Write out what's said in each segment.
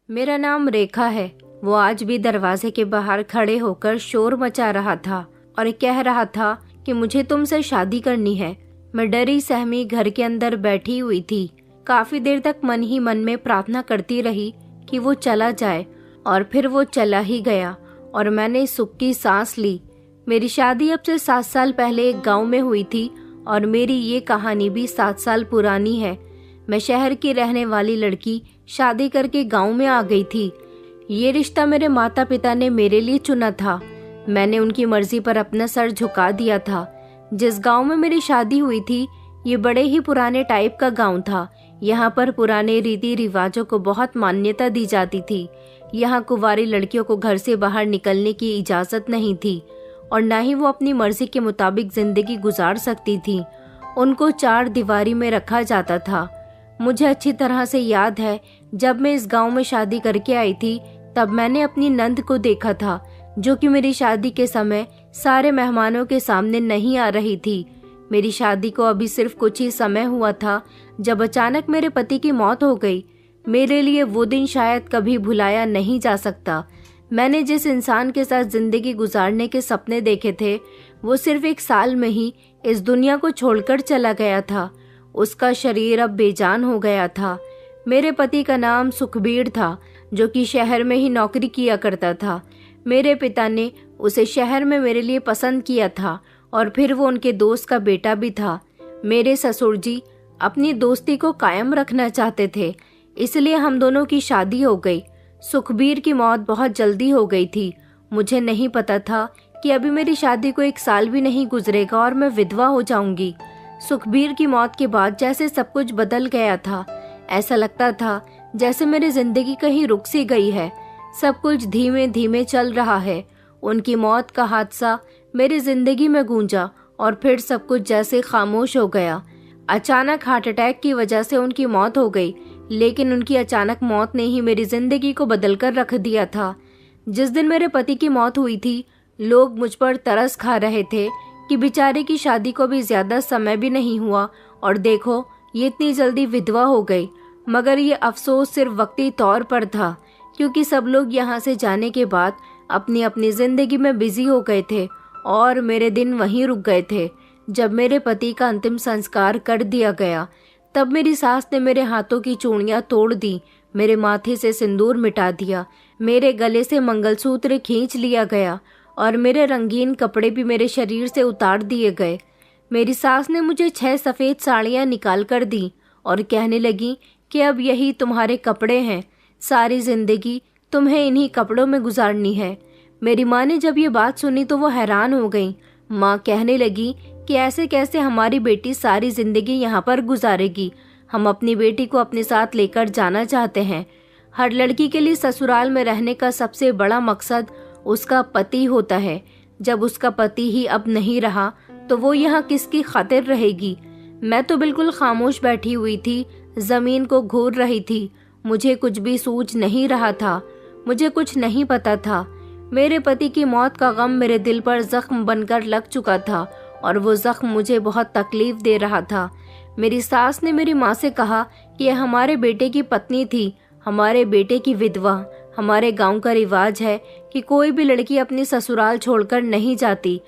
मेरा नाम रेखा है। वो आज भी दरवाजे के बाहर खड़े होकर शोर मचा रहा था और कह रहा था कि मुझे तुमसे शादी करनी है। मैं डरी सहमी घर के अंदर बैठी हुई थी। काफी देर तक मन ही मन में प्रार्थना करती रही कि वो चला जाए, और फिर वो चला ही गया और मैंने सुख की सांस ली। मेरी शादी अब से 7 साल पहले एक गांव में हुई थी और मेरी ये कहानी भी 7 साल पुरानी है। मैं शहर की रहने वाली लड़की शादी करके गांव में आ गई थी। ये रिश्ता मेरे माता पिता ने मेरे लिए चुना था। मैंने उनकी मर्जी पर अपना सर झुका दिया था। जिस गांव में मेरी शादी हुई थी, ये बड़े ही पुराने टाइप का गांव था। यहाँ पर पुराने रीति रिवाजों को बहुत मान्यता दी जाती थी। यहाँ कुंवारी लड़कियों को घर से बाहर निकलने की इजाजत नहीं थी और न ही वो अपनी मर्जी के मुताबिक जिंदगी गुजार सकती थी। उनको 4 दीवारी में रखा जाता था। मुझे अच्छी तरह से याद है, जब मैं इस गांव में शादी करके आई थी तब मैंने अपनी नंद को देखा था, जो कि मेरी शादी के समय सारे मेहमानों के सामने नहीं आ रही थी। मेरी शादी को अभी सिर्फ कुछ ही समय हुआ था जब अचानक मेरे पति की मौत हो गई। मेरे लिए वो दिन शायद कभी भुलाया नहीं जा सकता। मैंने जिस इंसान के साथ जिंदगी गुजारने के सपने देखे थे, वो सिर्फ 1 साल में ही इस दुनिया को छोड़कर चला गया था। उसका शरीर अब बेजान हो गया था। मेरे पति का नाम सुखबीर था, जो कि शहर में ही नौकरी किया करता था। मेरे पिता ने उसे शहर में मेरे लिए पसंद किया था और फिर वो उनके दोस्त का बेटा भी था। मेरे ससुर जी अपनी दोस्ती को कायम रखना चाहते थे, इसलिए हम दोनों की शादी हो गई। सुखबीर की मौत बहुत जल्दी हो गई थी। मुझे नहीं पता था कि अभी मेरी शादी को 1 साल भी नहीं गुजरेगा और मैं विधवा हो जाऊंगी। सुखबीर की मौत के बाद जैसे सब कुछ बदल गया था। ऐसा लगता था जैसे मेरी जिंदगी कहीं रुक सी गई है। सब कुछ धीमे धीमे चल रहा है। उनकी मौत का हादसा मेरी जिंदगी में गूंजा और फिर सब कुछ जैसे खामोश हो गया। अचानक हार्ट अटैक की वजह से उनकी मौत हो गई, लेकिन उनकी अचानक मौत ने ही मेरी जिंदगी को बदल कर रख दिया था। जिस दिन मेरे पति की मौत हुई थी, लोग मुझ पर तरस खा रहे थे कि बेचारे की शादी को भी ज्यादा समय भी नहीं हुआ और देखो ये इतनी जल्दी विधवा हो गई। मगर ये अफसोस सिर्फ वक्ती तौर पर था, क्योंकि सब लोग यहाँ से जाने के बाद अपनी अपनी जिंदगी में बिजी हो गए थे और मेरे दिन वहीं रुक गए थे। जब मेरे पति का अंतिम संस्कार कर दिया गया, तब मेरी सास ने मेरे हाथों की चूड़ियां तोड़ दी, मेरे माथे से सिंदूर मिटा दिया, मेरे गले से मंगलसूत्र खींच लिया गया और मेरे रंगीन कपड़े भी मेरे शरीर से उतार दिए गए। मेरी सास ने मुझे 6 सफ़ेद साड़ियाँ निकाल कर दी और कहने लगी कि अब यही तुम्हारे कपड़े हैं, सारी जिंदगी तुम्हें इन्हीं कपड़ों में गुजारनी है। मेरी माँ ने जब ये बात सुनी तो वो हैरान हो गई। माँ कहने लगी कि ऐसे कैसे हमारी बेटी सारी जिंदगी यहाँ पर गुजारेगी। हम अपनी बेटी को अपने साथ लेकर जाना चाहते हैं। हर लड़की के लिए ससुराल में रहने का सबसे बड़ा मकसद उसका पति होता है। जब उसका पति ही अब नहीं रहा तो वो यहाँ किसकी खातिर रहेगी। मैं तो बिल्कुल खामोश बैठी हुई थी, जमीन को घूर रही थी। मुझे कुछ भी सूझ नहीं रहा था, मुझे कुछ नहीं पता था। मेरे पति की मौत का गम मेरे दिल पर जख्म बनकर लग चुका था और वो जख्म मुझे बहुत तकलीफ दे रहा था। मेरी सास ने मेरी माँ से कहा कि यह हमारे बेटे की पत्नी थी, हमारे बेटे की विधवा। हमारे गांव का रिवाज है कि कोई भी लड़की अपनी ससुराल छोड़कर नहीं जाती।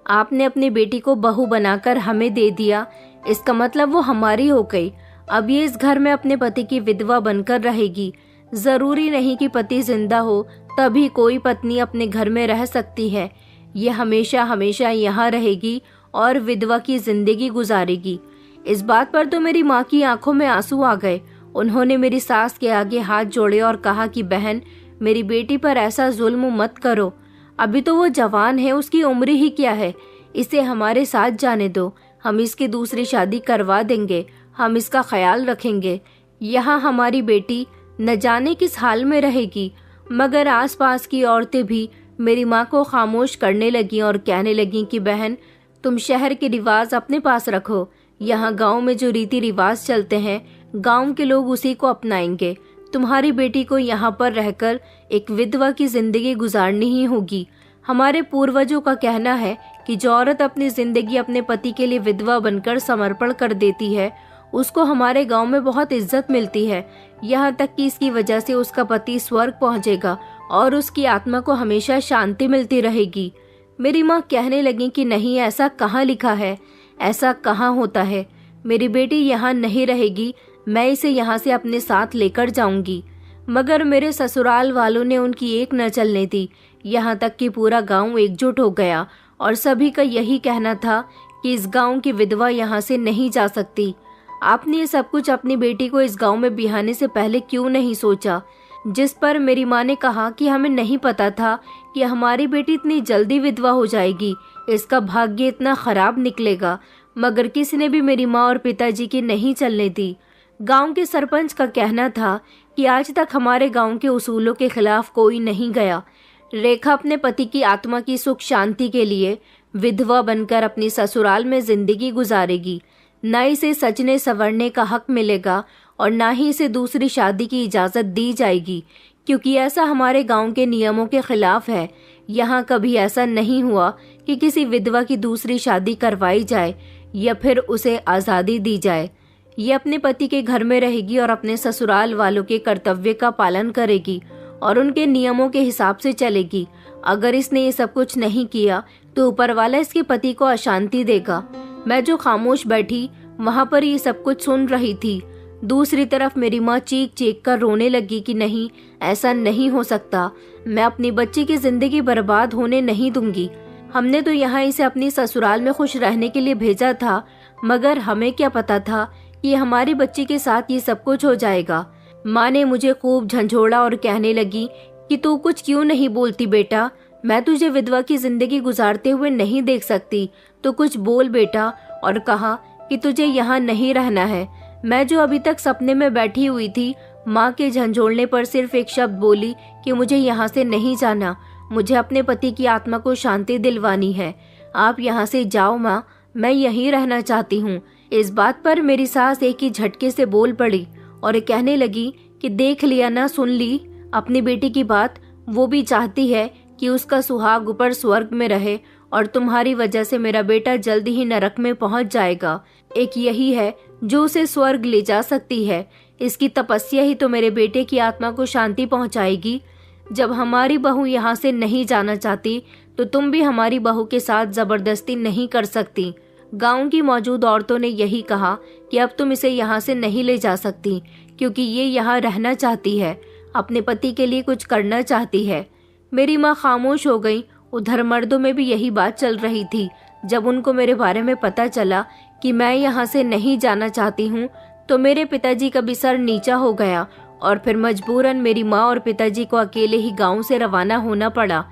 आपने अपनी बेटी को बहू बनाकर हमें दे दिया, इसका मतलब वो हमारी हो गई। अब ये इस घर में अपने पति की विधवा बनकर रहेगी। जरूरी नहीं कि पति जिंदा हो तभी कोई पत्नी अपने घर में रह सकती है। ये हमेशा हमेशा यहाँ रहेगी और विधवा की जिंदगी गुजारेगी। इस बात पर तो मेरी माँ की आंखों में आंसू आ गए। उन्होंने मेरी सास के आगे हाथ जोड़े और कहा कि बहन, मेरी बेटी पर ऐसा जुल्म मत करो। अभी तो वो जवान है, उसकी उम्र ही क्या है। इसे हमारे साथ जाने दो, हम इसकी दूसरी शादी करवा देंगे, हम इसका ख्याल रखेंगे। यहाँ हमारी बेटी न जाने किस हाल में रहेगी। मगर आसपास की औरतें भी मेरी माँ को खामोश करने लगी और कहने लगी कि बहन, तुम शहर के रिवाज अपने पास रखो। यहाँ गांव में जो रीति रिवाज चलते हैं, गांव के लोग उसी को अपनाएंगे। तुम्हारी बेटी को यहाँ पर रहकर एक विधवा की जिंदगी गुजारनी ही होगी। हमारे पूर्वजों का कहना है कि जो औरत अपनी जिंदगी अपने पति के लिए विधवा बनकर समर्पण कर देती है, उसको हमारे गांव में बहुत इज्जत मिलती है, यहाँ तक कि इसकी वजह से उसका पति स्वर्ग पहुंचेगा और उसकी आत्मा को हमेशा शांति मिलती रहेगी। मेरी माँ कहने लगी कि नहीं, ऐसा कहाँ लिखा है, ऐसा कहाँ होता है। मेरी बेटी यहाँ नहीं रहेगी, मैं इसे यहाँ से अपने साथ लेकर जाऊंगी। मगर मेरे ससुराल वालों ने उनकी एक न चलने दी। यहाँ तक कि पूरा गांव एकजुट हो गया और सभी का यही कहना था कि इस गांव की विधवा यहाँ से नहीं जा सकती। आपने ये सब कुछ अपनी बेटी को इस गांव में बिहाने से पहले क्यों नहीं सोचा? जिस पर मेरी माँ ने कहा कि हमें नहीं पता था कि हमारी बेटी इतनी जल्दी विधवा हो जाएगी, इसका भाग्य इतना खराब निकलेगा। मगर किसी ने भी मेरी माँ और पिताजी की नहीं चलने दी। गांव के सरपंच का कहना था कि आज तक हमारे गांव के उसूलों के खिलाफ कोई नहीं गया। रेखा अपने पति की आत्मा की सुख शांति के लिए विधवा बनकर अपनी ससुराल में जिंदगी गुजारेगी। न इसे सजने संवरने का हक मिलेगा और न ही इसे दूसरी शादी की इजाज़त दी जाएगी, क्योंकि ऐसा हमारे गांव के नियमों के खिलाफ है। यहाँ कभी ऐसा नहीं हुआ कि किसी विधवा की दूसरी शादी करवाई जाए या फिर उसे आज़ादी दी जाए। ये अपने पति के घर में रहेगी और अपने ससुराल वालों के कर्तव्य का पालन करेगी और उनके नियमों के हिसाब से चलेगी। अगर इसने ये सब कुछ नहीं किया तो ऊपर वाला इसके पति को अशांति देगा। मैं जो खामोश बैठी वहाँ पर ये सब कुछ सुन रही थी। दूसरी तरफ मेरी माँ चीख चीख कर रोने लगी कि नहीं, ऐसा नहीं हो सकता, मैं अपनी बच्ची की जिंदगी बर्बाद होने नहीं दूंगी। हमने तो यहाँ इसे अपनी ससुराल में खुश रहने के लिए भेजा था, मगर हमें क्या पता था कि हमारी बच्ची के साथ ये सब कुछ हो जाएगा। माँ ने मुझे खूब झंझोड़ा और कहने लगी कि तू कुछ क्यों नहीं बोलती बेटा, मैं तुझे विधवा की जिंदगी गुजारते हुए नहीं देख सकती, तो कुछ बोल बेटा। और कहा कि तुझे यहाँ नहीं रहना है। मैं जो अभी तक सपने में बैठी हुई थी, माँ के झंझोड़ने पर सिर्फ एक शब्द बोली कि मुझे यहाँ से नहीं जाना, मुझे अपने पति की आत्मा को शांति दिलवानी है। आप यहाँ से जाओ माँ, मैं यहीं रहना चाहती हूँ। इस बात पर मेरी सास एक ही झटके से बोल पड़ी और कहने लगी कि देख लिया ना, सुन ली अपनी बेटी की बात, वो भी चाहती है कि उसका सुहाग ऊपर स्वर्ग में रहे और तुम्हारी वजह से मेरा बेटा जल्दी ही नरक में पहुंच जाएगा। एक यही है जो उसे स्वर्ग ले जा सकती है। इसकी तपस्या ही तो मेरे बेटे की आत्मा को शांति पहुंचाएगी। जब हमारी बहू यहाँ से नहीं जाना चाहती तो तुम भी हमारी बहू के साथ जबरदस्ती नहीं कर सकती। गांव की मौजूद औरतों ने यही कहा कि अब तुम इसे यहाँ से नहीं ले जा सकती, क्योंकि ये यहाँ रहना चाहती है, अपने पति के लिए कुछ करना चाहती है। मेरी माँ खामोश हो गई। उधर मर्दों में भी यही बात चल रही थी। जब उनको मेरे बारे में पता चला कि मैं यहाँ से नहीं जाना चाहती हूँ तो मेरे पिताजी का भी सर नीचा हो गया और फिर मजबूरन मेरी माँ और पिताजी को अकेले ही गांव से रवाना होना पड़ा।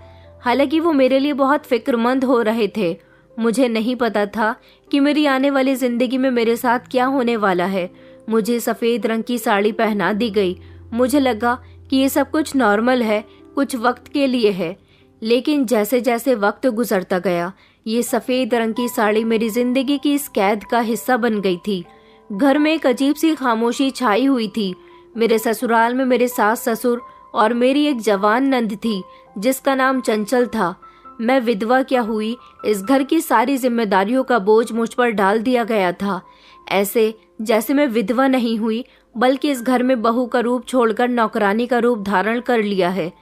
हालांकि वो मेरे लिए बहुत फिक्रमंद हो रहे थे। मुझे नहीं पता था कि मेरी आने वाली जिंदगी में मेरे साथ क्या होने वाला है। मुझे सफ़ेद रंग की साड़ी पहना दी गई। मुझे लगा कि ये सब कुछ नॉर्मल है, कुछ वक्त के लिए है। लेकिन जैसे जैसे वक्त गुजरता गया, ये सफ़ेद रंग की साड़ी मेरी जिंदगी की इस कैद का हिस्सा बन गई थी। घर में एक अजीब सी खामोशी छाई हुई थी। मेरे ससुराल में मेरे सास ससुर और मेरी एक जवान नंद थी जिसका नाम चंचल था। मैं विधवा क्या हुई, इस घर की सारी जिम्मेदारियों का बोझ मुझ पर डाल दिया गया था। ऐसे जैसे मैं विधवा नहीं हुई, बल्कि इस घर में बहू का रूप छोड़कर नौकरानी का रूप धारण कर लिया है।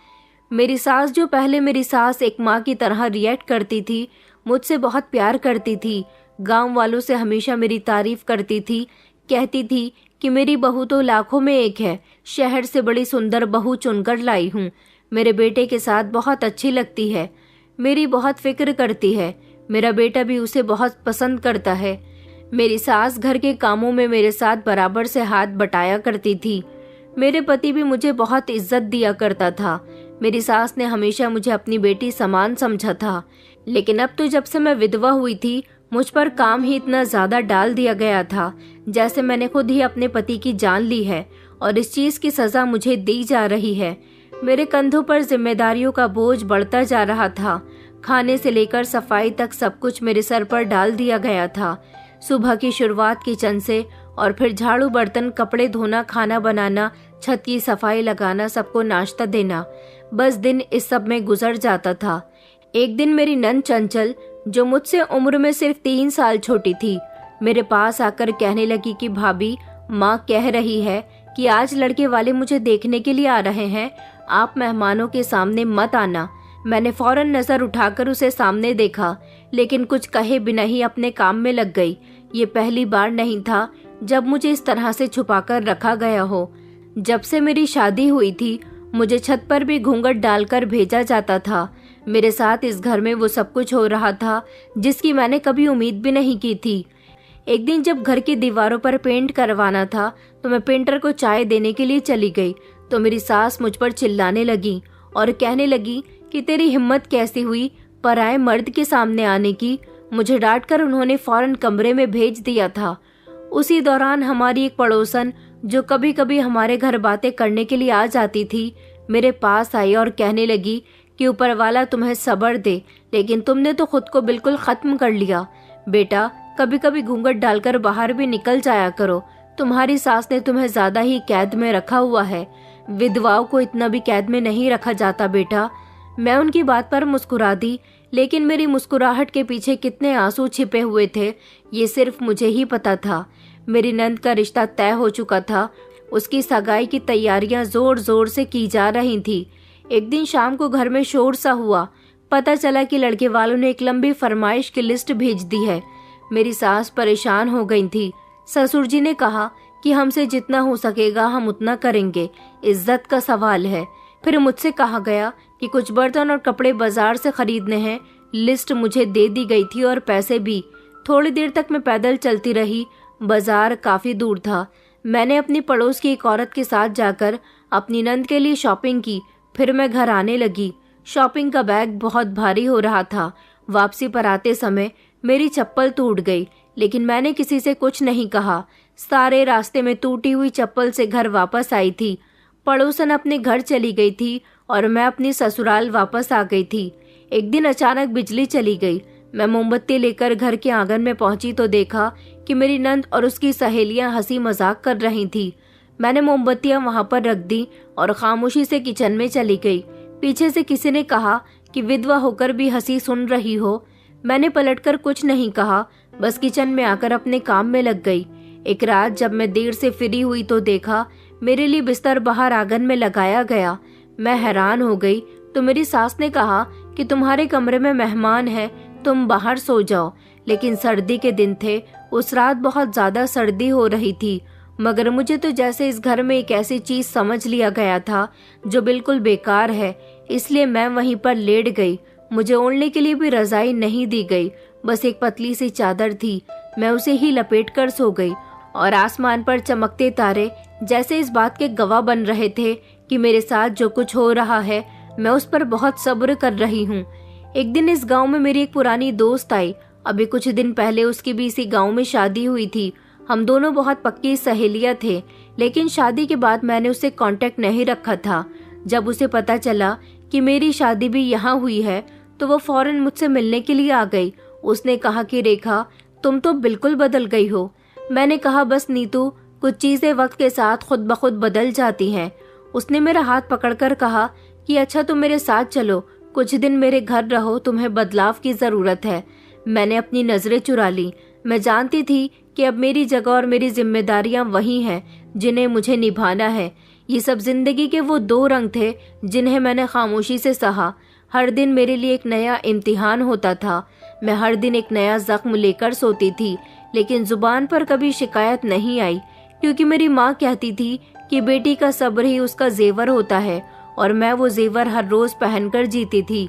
मेरी सास, जो पहले मेरी सास एक माँ की तरह रिएक्ट करती थी, मुझसे बहुत प्यार करती थी, गांव वालों से हमेशा मेरी तारीफ करती थी, कहती थी कि मेरी बहू तो लाखों में एक है, शहर से बड़ी सुंदर बहू चुनकर लाई हूँ, मेरे बेटे के साथ बहुत अच्छी लगती है, मेरी बहुत फिक्र करती है, मेरा बेटा भी उसे बहुत पसंद करता है। मेरी सास घर के कामों में मेरे साथ बराबर से हाथ बटाया करती थी। मेरे पति भी मुझे बहुत इज्जत दिया करता था। मेरी सास ने हमेशा मुझे अपनी बेटी समान समझा था। लेकिन अब तो जब से मैं विधवा हुई थी, मुझ पर काम ही इतना ज्यादा डाल दिया गया था जैसे मैंने खुद ही अपने पति की जान ली है और इस चीज की सजा मुझे दी जा रही है। मेरे कंधों पर जिम्मेदारियों का बोझ बढ़ता जा रहा था। खाने से लेकर सफाई तक सब कुछ मेरे सर पर डाल दिया गया था। सुबह की शुरुआत किचन से और फिर झाड़ू, बर्तन, कपड़े धोना, खाना बनाना, छत की सफाई लगाना, सबको नाश्ता देना, बस दिन इस सब में गुजर जाता था। एक दिन मेरी नंद चंचल, जो मुझसे उम्र में सिर्फ 3 साल छोटी थी, मेरे पास आकर कहने लगी कि भाभी, माँ कह रही है कि आज लड़के वाले मुझे देखने के लिए आ रहे हैं, आप मेहमानों के सामने मत आना। मैंने फौरन नजर उठाकर उसे सामने देखा, लेकिन कुछ कहे बिना ही अपने काम में लग गई। ये पहली बार नहीं था जब मुझे इस तरह से छुपाकर रखा गया हो। जब से मेरी शादी हुई थी मुझे छत पर भी घूंघट डालकर भेजा जाता था। मेरे साथ इस घर में वो सब कुछ हो रहा था जिसकी मैंने कभी उम्मीद भी नहीं की थी। एक दिन जब घर की दीवारों पर पेंट करवाना था तो मैं पेंटर को चाय देने के लिए चली गई तो मेरी सास मुझ पर चिल्लाने लगी और कहने लगी कि तेरी हिम्मत कैसी हुई पराए मर्द के सामने आने की। मुझे डांटकर उन्होंने फौरन कमरे में भेज दिया था। उसी दौरान हमारी एक पड़ोसन जो कभी कभी हमारे घर बातें करने के लिए आ जाती थी, मेरे पास आई और कहने लगी कि ऊपर वाला तुम्हें सब्र दे, लेकिन तुमने तो खुद को बिल्कुल खत्म कर लिया। बेटा, कभी कभी घूंघट डालकर बाहर भी निकल जाया करो। तुम्हारी सास ने तुम्हें ज्यादा ही कैद में रखा हुआ है। विधवाओं को इतना भी कैद में नहीं रखा जाता बेटा। मैं उनकी बात पर मुस्कुरा दी, लेकिन मेरी मुस्कुराहट के पीछे कितने आंसू छिपे हुए थे ये सिर्फ मुझे ही पता था। मेरी नंद का रिश्ता तय हो चुका था। उसकी सगाई की तैयारियां जोर जोर से की जा रही थी। एक दिन शाम को घर में शोर सा हुआ। पता चला कि लड़के वालों ने एक लंबी फरमाइश की लिस्ट भेज दी है। मेरी सास परेशान हो गई थी। ससुर जी ने कहा कि हमसे जितना हो सकेगा हम उतना करेंगे, इज्जत का सवाल है। फिर मुझसे कहा गया कि कुछ बर्तन और कपड़े बाजार से खरीदने हैं। लिस्ट मुझे दे दी गई थी और पैसे भी। थोड़ी देर तक मैं पैदल चलती रही। बाजार काफी दूर था। मैंने अपनी पड़ोस की एक औरत के साथ जाकर अपनी नंद के लिए शॉपिंग की। फिर मैं घर आने लगी। शॉपिंग का बैग बहुत भारी हो रहा था। वापसी पर आते समय मेरी चप्पल टूट गई, लेकिन मैंने किसी से कुछ नहीं कहा। सारे रास्ते में टूटी हुई चप्पल से घर वापस आई थी। पड़ोसन अपने घर चली गई थी और मैं अपनी ससुराल वापस आ गई थी। एक दिन अचानक बिजली चली गई। मैं मोमबत्ती लेकर घर के आंगन में पहुंची तो देखा कि मेरी नंद और उसकी सहेलियां हंसी मजाक कर रही थी। मैंने मोमबत्तियां वहां पर रख दी और खामोशी से किचन में चली गई। पीछे से किसी ने कहा कि विधवा होकर भी हंसी सुन रही हो। मैंने पलटकर कुछ नहीं कहा, बस किचन में आकर अपने काम में लग गई। एक रात जब मैं देर से फ्री हुई तो देखा मेरे लिए बिस्तर बाहर आंगन में लगाया गया। मैं हैरान हो गई तो मेरी सास ने कहा कि तुम्हारे कमरे में मेहमान है, तुम बाहर सो जाओ। लेकिन सर्दी के दिन थे। उस रात बहुत ज्यादा सर्दी हो रही थी, मगर मुझे तो जैसे इस घर में एक ऐसी चीज समझ लिया गया था जो बिल्कुल बेकार है, इसलिए मैं वहीं पर लेट गई। मुझे ओढ़ने के लिए भी रजाई नहीं दी गई, बस एक पतली सी चादर थी। मैं उसे ही लपेट कर सो गई और आसमान पर चमकते तारे जैसे इस बात के गवाह बन रहे थे कि मेरे साथ जो कुछ हो रहा है मैं उस पर बहुत सब्र कर रही हूँ। एक दिन इस गांव में मेरी एक पुरानी दोस्त आई। अभी कुछ दिन पहले उसकी भी इसी गांव में शादी हुई थी। हम दोनों बहुत पक्की सहेलियां थे, लेकिन शादी के बाद मैंने उससे कांटेक्ट नहीं रखा था। जब उसे पता चला कि मेरी शादी भी यहाँ हुई है तो वो फौरन मुझसे मिलने के लिए आ गई। उसने कहा कि रेखा, तुम तो बिल्कुल बदल गई हो। मैंने कहा, बस नीतू, कुछ चीजें वक्त के साथ खुद ब खुद बदल जाती हैं। उसने मेरा हाथ पकड़कर कहा कि अच्छा तुम मेरे साथ चलो, कुछ दिन मेरे घर रहो, तुम्हें बदलाव की जरूरत है। मैंने अपनी नजरें चुरा ली। मैं जानती थी कि अब मेरी जगह और मेरी जिम्मेदारियां वही हैं जिन्हें मुझे निभाना है। ये सब जिंदगी के वो दो रंग थे जिन्हें मैंने खामोशी से सहा। हर दिन मेरे लिए एक नया इम्तिहान होता था। मैं हर दिन एक नया जख्म लेकर सोती थी, लेकिन जुबान पर कभी शिकायत नहीं आई, क्योंकि मेरी माँ कहती थी कि बेटी का सब्र ही उसका जेवर होता है, और मैं वो जेवर हर रोज पहनकर जीती थी।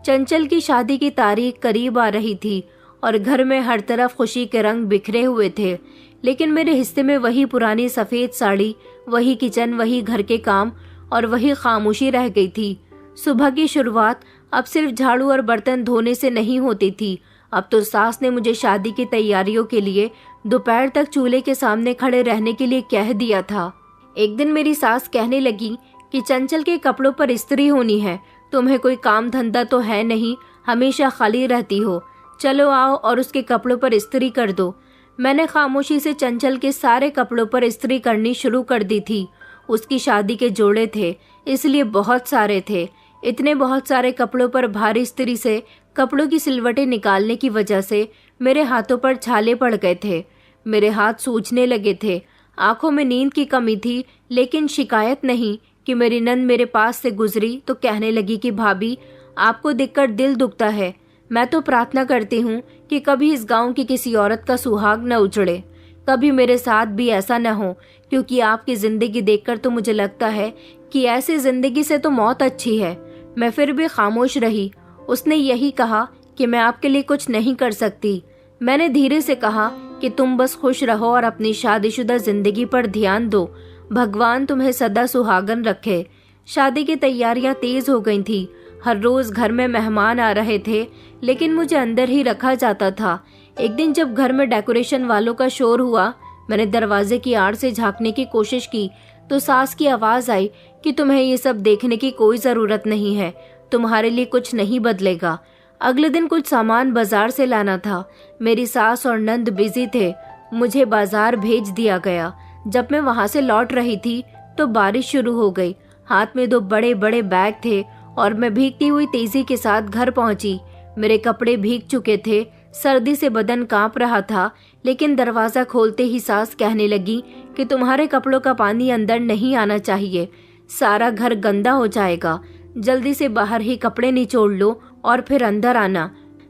चंचल की शादी की तारीख करीब आ रही थी और घर में हर तरफ खुशी के रंग बिखरे हुए थे, लेकिन मेरे हिस्से में वही पुरानी सफेद साड़ी, वही किचन, वही घर के काम और वही खामोशी रह गई थी। सुबह की शुरुआत अब सिर्फ झाड़ू और बर्तन धोने से नहीं होती थी। अब तो सास ने मुझे शादी की तैयारियों के लिए दोपहर तक चूल्हे के सामने खड़े रहने के लिए कह दिया था। एक दिन मेरी सास कहने लगी कि चंचल के कपड़ों पर इस्त्री होनी है। तुम्हें कोई काम धंधा तो है नहीं, हमेशा खाली रहती हो। चलो आओ और उसके कपड़ों पर इस्त्री कर दो। मैंने खामोशी से चंचल के सारे कपड़ों पर इस्त्री करनी शुरू कर दी थी। उसकी शादी के जोड़े थे, इसलिए बहुत सारे थे। इतने बहुत सारे कपड़ों पर भारी इस्त्री से कपड़ों की सिलवटें निकालने की वजह से मेरे हाथों पर छाले पड़ गए थे। मेरे हाथ सूजने लगे थे, आंखों में नींद की कमी थी, लेकिन शिकायत नहीं कि मेरी नंद मेरे पास से गुजरी तो कहने लगी कि भाभी, आपको देखकर दिल दुखता है। मैं तो प्रार्थना करती हूँ कि कभी इस गांव की किसी औरत का सुहाग न उजड़े, कभी मेरे साथ भी ऐसा न हो, क्योंकि आपकी जिंदगी देखकर तो मुझे लगता है कि ऐसी जिंदगी से तो मौत अच्छी है। मैं फिर भी खामोश रही। उसने यही कहा कि मैं आपके लिए कुछ नहीं कर सकती। मैंने धीरे से कहा कि तुम बस खुश रहो और अपनी शादीशुदा जिंदगी पर ध्यान दो, भगवान तुम्हें सदा सुहागन रखे। शादी की तैयारियां तेज हो गई थी। हर रोज घर में मेहमान आ रहे थे, लेकिन मुझे अंदर ही रखा जाता था। एक दिन जब घर में डेकोरेशन वालों का शोर हुआ, मैंने दरवाजे की आड़ से झांकने की कोशिश की तो सास की आवाज आई कि तुम्हें ये सब देखने की कोई जरूरत नहीं है, तुम्हारे लिए कुछ नहीं बदलेगा। अगले दिन कुछ सामान बाजार से लाना था। मेरी सास और नंद बिजी थे। मुझे बाजार भेज दिया गया। जब मैं वहां से लौट रही थी तो बारिश शुरू हो गई। हाथ में 2 बड़े बड़े बैग थे और मैं भीगती हुई तेजी के साथ घर पहुंची। मेरे कपड़े भीग चुके थे, सर्दी से बदन कांप रहा था, लेकिन दरवाजा खोलते ही सास कहने लगी कि तुम्हारे कपड़ों का पानी अंदर नहीं आना चाहिए, सारा घर गंदा हो जाएगा। जल्दी से बाहर ही कपड़े निचोड़ लो और फिर अंदर आना।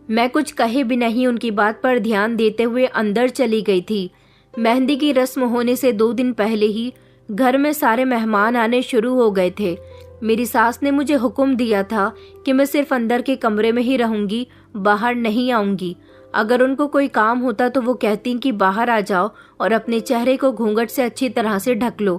मैं कुछ कहे भी नहीं उनकी बात पर ध्यान देते हुए अंदर चली गई थी। मेहंदी की रस्म होने से 2 दिन पहले ही घर में सारे मेहमान आने शुरू हो गए थे। मेरी सास ने मुझे हुक्म दिया था कि मैं सिर्फ अंदर के कमरे में ही रहूंगी, बाहर नहीं आऊंगी। अगर उनको कोई काम होता तो वो कहती कि बाहर आ जाओ और अपने चेहरे को घूंघट से अच्छी तरह से ढक लो,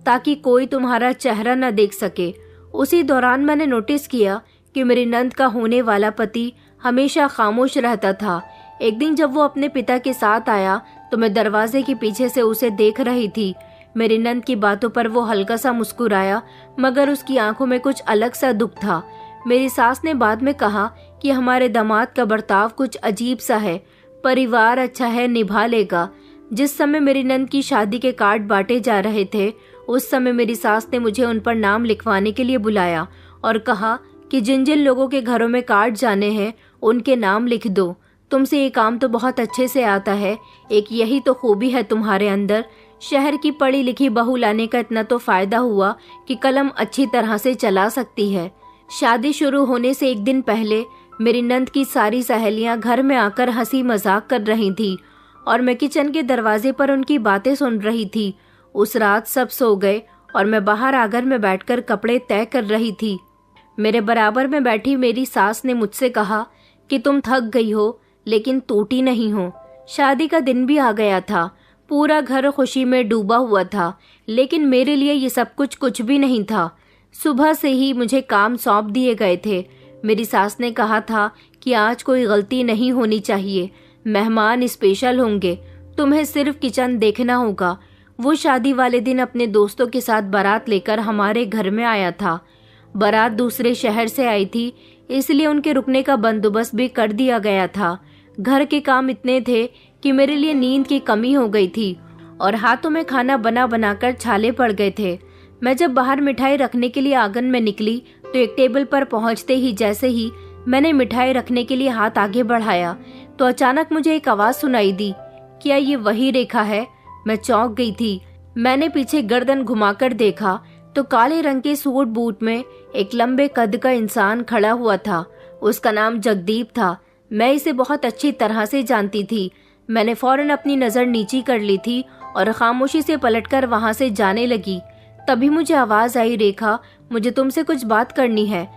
ताकि कोई तुम्हारा चेहरा न देख सके। उसी दौरान मैंने नोटिस किया कि मेरी नंद का होने वाला पति हमेशा खामोश रहता था। एक दिन जब वो अपने पिता के साथ आया तो मैं दरवाजे के पीछे से उसे देख रही थी। मेरी नंद की बातों पर वो हल्का सा मुस्कुराया, मगर उसकी आंखों में कुछ अलग सा दुख था। मेरी सास ने बाद में कहा कि हमारे दामाद का बर्ताव कुछ अजीब सा है, परिवार अच्छा है, निभा लेगा। जिस समय मेरी नंद की शादी के कार्ड बांटे जा रहे थे, उस समय मेरी सास ने मुझे उन पर नाम लिखवाने के लिए बुलाया और कहा कि जिन जिन लोगों के घरों में कार्ड जाने हैं उनके नाम लिख दो। तुमसे ये काम तो बहुत अच्छे से आता है, एक यही तो खूबी है तुम्हारे अंदर। शहर की पढ़ी लिखी बहू लाने का इतना तो फायदा हुआ कि कलम अच्छी तरह से चला सकती है। शादी शुरू होने से 1 दिन पहले मेरी नंद की सारी सहेलियां घर में आकर हंसी मजाक कर रही थी और मैं किचन के दरवाजे पर उनकी बातें सुन रही थी। उस रात सब सो गए और मैं बाहर आंगन में बैठकर कपड़े तय कर रही थी। मेरे बराबर में बैठी मेरी सास ने मुझसे कहा कि तुम थक गई हो, लेकिन टूटी नहीं हो। शादी का दिन भी आ गया था, पूरा घर खुशी में डूबा हुआ था, लेकिन मेरे लिए ये सब कुछ भी नहीं था। सुबह से ही मुझे काम सौंप दिए गए थे। मेरी सास ने कहा था कि आज कोई गलती नहीं होनी चाहिए, मेहमान स्पेशल होंगे, तुम्हें सिर्फ किचन देखना होगा। वो शादी वाले दिन अपने दोस्तों के साथ बारात लेकर हमारे घर में आया था। बारात दूसरे शहर से आई थी, इसलिए उनके रुकने का बंदोबस्त भी कर दिया गया था। घर के काम इतने थे कि मेरे लिए नींद की कमी हो गई थी और हाथों में खाना बना बनाकर छाले पड़ गए थे। मैं जब बाहर मिठाई रखने के लिए आंगन में निकली तो एक टेबल पर पहुंचते ही जैसे ही मैंने मिठाई रखने के लिए हाथ आगे बढ़ाया तो अचानक मुझे एक आवाज सुनाई दी। क्या ये वही रेखा है? मैं चौंक गई थी। मैंने पीछे गर्दन घुमाकर देखा तो काले रंग के सूट बूट में एक लंबे कद का इंसान खड़ा हुआ था। उसका नाम जगदीप था। मैं इसे बहुत अच्छी तरह से जानती थी। मैंने फौरन अपनी नजर नीची कर ली थी और खामोशी से पलटकर वहां से जाने लगी। तभी मुझे आवाज आई, रेखा, मुझे तुमसे कुछ बात करनी है।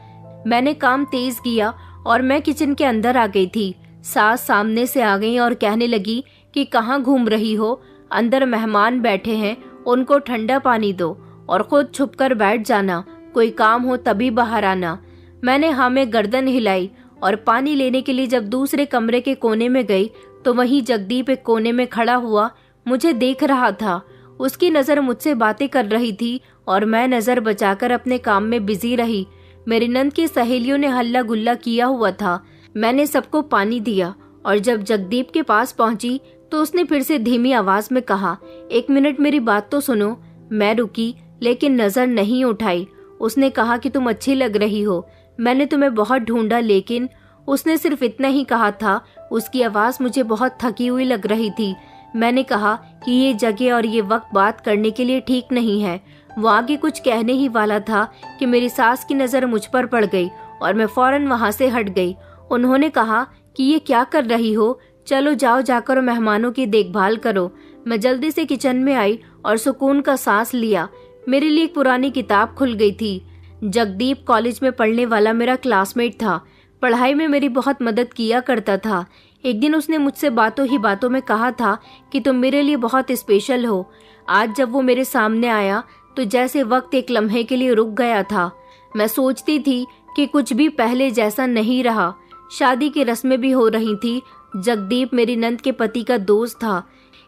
मैंने काम तेज किया और मैं किचन के अंदर आ गई थी। सास सामने से आ गई और कहने लगी कि कहाँ घूम रही हो, अंदर मेहमान बैठे हैं, उनको ठंडा पानी दो और खुद छुप कर बैठ जाना, कोई काम हो तभी बाहर आना। मैंने हाँ में गर्दन हिलाई और पानी लेने के लिए जब दूसरे कमरे के कोने में गई तो वहीं जगदीप एक कोने में खड़ा हुआ मुझे देख रहा था। उसकी नजर मुझसे बातें कर रही थी और मैं नजर बचाकर अपने काम में बिजी रही। मेरी नंद की सहेलियों ने हल्ला गुल्ला किया हुआ था। मैंने सबको पानी दिया और जब जगदीप के पास पहुंची तो उसने फिर से धीमी आवाज में कहा, 1 मिनट मेरी बात तो सुनो। मैं रुकी लेकिन नजर नहीं उठाई। उसने कहा कि तुम अच्छी लग रही हो, मैंने तुम्हें बहुत ढूंढा, लेकिन उसने सिर्फ इतना ही कहा था। उसकी आवाज मुझे बहुत थकी हुई लग रही थी। मैंने कहा कि ये जगह और ये वक्त बात करने के लिए ठीक नहीं है। वो आगे कुछ कहने ही वाला था कि मेरी सास की नज़र मुझ पर पड़ गई और मैं फौरन वहाँ से हट गई। उन्होंने कहा कि ये क्या कर रही हो, चलो जाओ जाकर मेहमानों की देखभाल करो। मैं जल्दी से किचन में आई और सुकून का सांस लिया। मेरे लिए एक पुरानी किताब खुल गई थी। जगदीप कॉलेज में पढ़ने वाला मेरा क्लासमेट था। पढ़ाई में मेरी बहुत मदद किया करता था। एक दिन उसने मुझसे बातों ही बातों में कहा था कि तुम मेरे लिए बहुत स्पेशल हो। आज जब वो मेरे सामने आया तो जैसे वक्त एक लम्हे के लिए रुक गया था। मैं सोचती थी कि कुछ भी पहले जैसा नहीं रहा। शादी की रस्में भी हो रही थी। जगदीप मेरी नंद के पति का दोस्त था।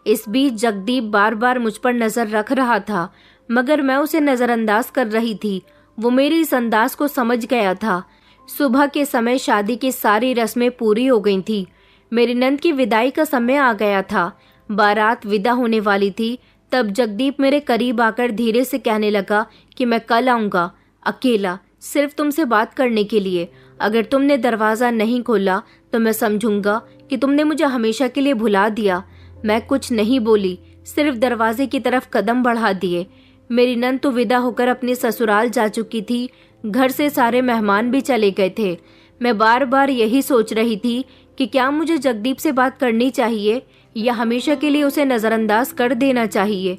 इस बीच जगदीप बार बार मुझ पर नजर रख रहा था, मगर मैं उसे नजरअंदाज कर रही थी। वो मेरी इस अंदाज को समझ गया था। सुबह के समय शादी की सारी रस्में पूरी हो गई थी। मेरी नंद की विदाई का समय आ गया था। बारात विदा होने वाली थी। तब जगदीप मेरे करीब आकर धीरे से कहने लगा कि मैं कल आऊँगा, अकेला, सिर्फ तुमसे बात करने के लिए। अगर तुमने दरवाज़ा नहीं खोला तो मैं समझूंगा कि तुमने मुझे हमेशा के लिए भुला दिया। मैं कुछ नहीं बोली, सिर्फ दरवाजे की तरफ कदम बढ़ा दिए। मेरी नंद तो विदा होकर अपने ससुराल जा चुकी थी। घर से सारे मेहमान भी चले गए थे। मैं बार बार यही सोच रही थी कि क्या मुझे जगदीप से बात करनी चाहिए या हमेशा के लिए उसे नज़रअंदाज कर देना चाहिए।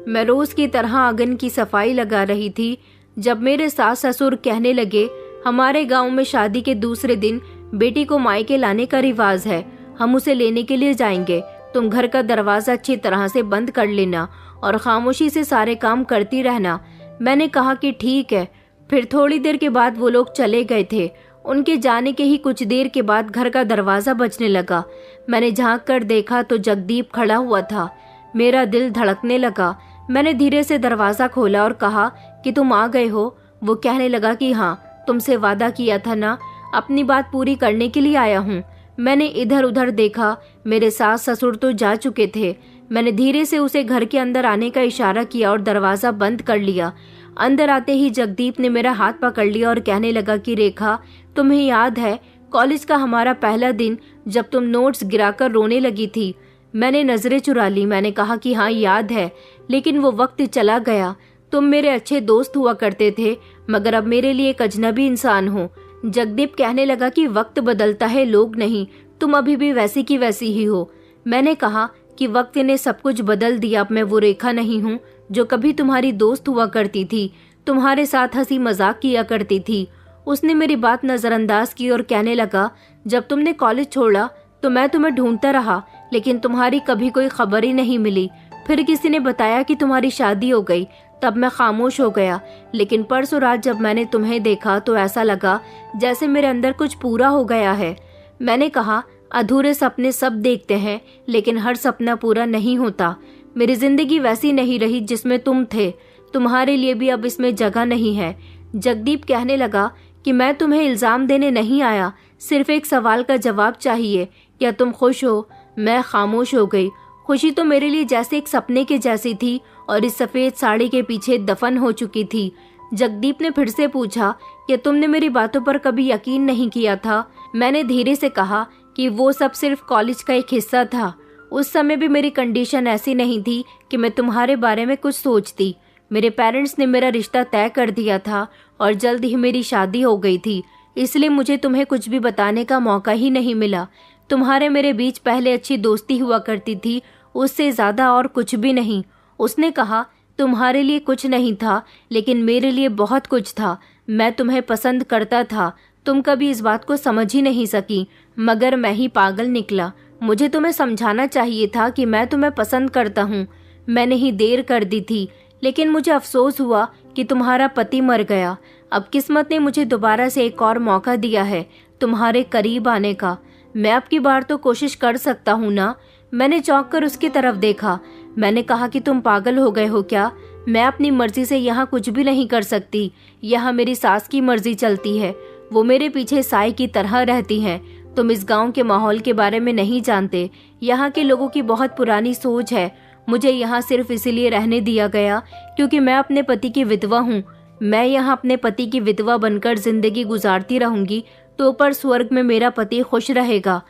मैं रोज़ की तरह आंगन की सफाई लगा रही थी जब मेरे सास ससुर कहने लगे, हमारे गांव में शादी के दूसरे दिन बेटी को मायके लाने का रिवाज है, हम उसे लेने के लिए जाएंगे। तुम घर का दरवाज़ा अच्छी तरह से बंद कर लेना और खामोशी से सारे काम करती रहना। मैंने कहा कि ठीक है। फिर थोड़ी देर के बाद वो लोग चले गए थे। उनके जाने के ही कुछ देर के बाद घर का दरवाज़ा बजने लगा। मैंने झांक कर देखा तो जगदीप खड़ा हुआ था। मेरा दिल धड़कने लगा। मैंने धीरे से दरवाज़ा खोला और कहा कि तुम आ गए हो। वो कहने लगा कि हाँ, तुमसे वादा किया था ना, अपनी बात पूरी करने के लिए आया हूँ। मैंने इधर उधर देखा। मेरे सास ससुर तो जा चुके थे। मैंने धीरे से उसे घर के अंदर आने का इशारा किया और दरवाज़ा बंद कर लिया। अंदर आते ही जगदीप ने मेरा हाथ पकड़ लिया और कहने लगा कि रेखा, तुम्हें याद है कॉलेज का हमारा पहला दिन जब तुम नोट्स गिराकर रोने लगी थी? मैंने नज़रें चुरा ली। मैंने कहा कि हाँ याद है, लेकिन वो वक्त चला गया। तुम मेरे अच्छे दोस्त हुआ करते थे, मगर अब मेरे लिए एक अजनबी इंसान हो। जगदीप कहने लगा कि वक्त बदलता है, लोग नहीं। तुम अभी भी वैसी की वैसी ही हो। मैंने कहा कि वक्त ने सब कुछ बदल दिया। अब मैं वो रेखा नहीं हूँ जो कभी तुम्हारी दोस्त हुआ करती थी, तुम्हारे साथ हंसी मजाक किया करती थी। उसने मेरी बात नज़रअंदाज की और कहने लगा, जब तुमने कॉलेज छोड़ा तो मैं तुम्हें ढूंढता रहा, लेकिन तुम्हारी कभी कोई खबर ही नहीं मिली। फिर किसी ने बताया कि तुम्हारी शादी हो गई, तब मैं खामोश हो गया। लेकिन परसों रात जब मैंने तुम्हें देखा तो ऐसा लगा जैसे मेरे अंदर कुछ पूरा हो गया है। मैंने कहा, अधूरे सपने सब देखते हैं, लेकिन हर सपना पूरा नहीं होता। मेरी जिंदगी वैसी नहीं रही जिसमें तुम थे। तुम्हारे लिए भी अब इसमें जगह नहीं है। जगदीप कहने लगा कि मैं तुम्हें इल्ज़ाम देने नहीं आया, सिर्फ एक सवाल का जवाब चाहिए, क्या तुम खुश हो? मैं खामोश हो गई। खुशी तो मेरे लिए जैसे एक सपने के जैसी थी और इस सफ़ेद साड़ी के पीछे दफन हो चुकी थी। जगदीप ने फिर से पूछा कि तुमने मेरी बातों पर कभी यकीन नहीं किया था? मैंने धीरे से कहा कि वो सब सिर्फ कॉलेज का एक हिस्सा था। उस समय भी मेरी कंडीशन ऐसी नहीं थी कि मैं तुम्हारे बारे में कुछ सोचती। मेरे पेरेंट्स ने मेरा रिश्ता तय कर दिया था और जल्द ही मेरी शादी हो गई थी, इसलिए मुझे तुम्हें कुछ भी बताने का मौका ही नहीं मिला। तुम्हारे मेरे बीच पहले अच्छी दोस्ती हुआ करती थी, उससे ज़्यादा और कुछ भी नहीं। उसने कहा, तुम्हारे लिए कुछ नहीं था, लेकिन मेरे लिए बहुत कुछ था। मैं तुम्हें पसंद करता था। तुम कभी इस बात को समझ ही नहीं सकी, मगर मैं ही पागल निकला। मुझे तुम्हें समझाना चाहिए था कि मैं तुम्हें पसंद करता हूँ। मैंने ही देर कर दी थी, लेकिन मुझे अफसोस हुआ कि तुम्हारा पति मर गया। अब किस्मत ने मुझे दोबारा से एक और मौका दिया है तुम्हारे करीब आने का। मैं अब की बार तो कोशिश कर सकता हूँ ना? मैंने चौंक कर उसकी तरफ देखा। मैंने कहा कि तुम पागल हो गए हो क्या? मैं अपनी मर्जी से यहाँ कुछ भी नहीं कर सकती। यहाँ मेरी सास की मर्जी चलती है। वो मेरे पीछे साई की तरह रहती हैं। तुम इस गांव के माहौल के बारे में नहीं जानते। यहाँ के लोगों की बहुत पुरानी सोच है। मुझे यहाँ सिर्फ इसीलिए रहने दिया गया क्योंकि मैं अपने पति की विधवा हूँ। मैं यहाँ अपने पति की विधवा बनकर जिंदगी गुजारती रहूंगी तो ऊपर स्वर्ग में मेरा पति खुश रहेगा।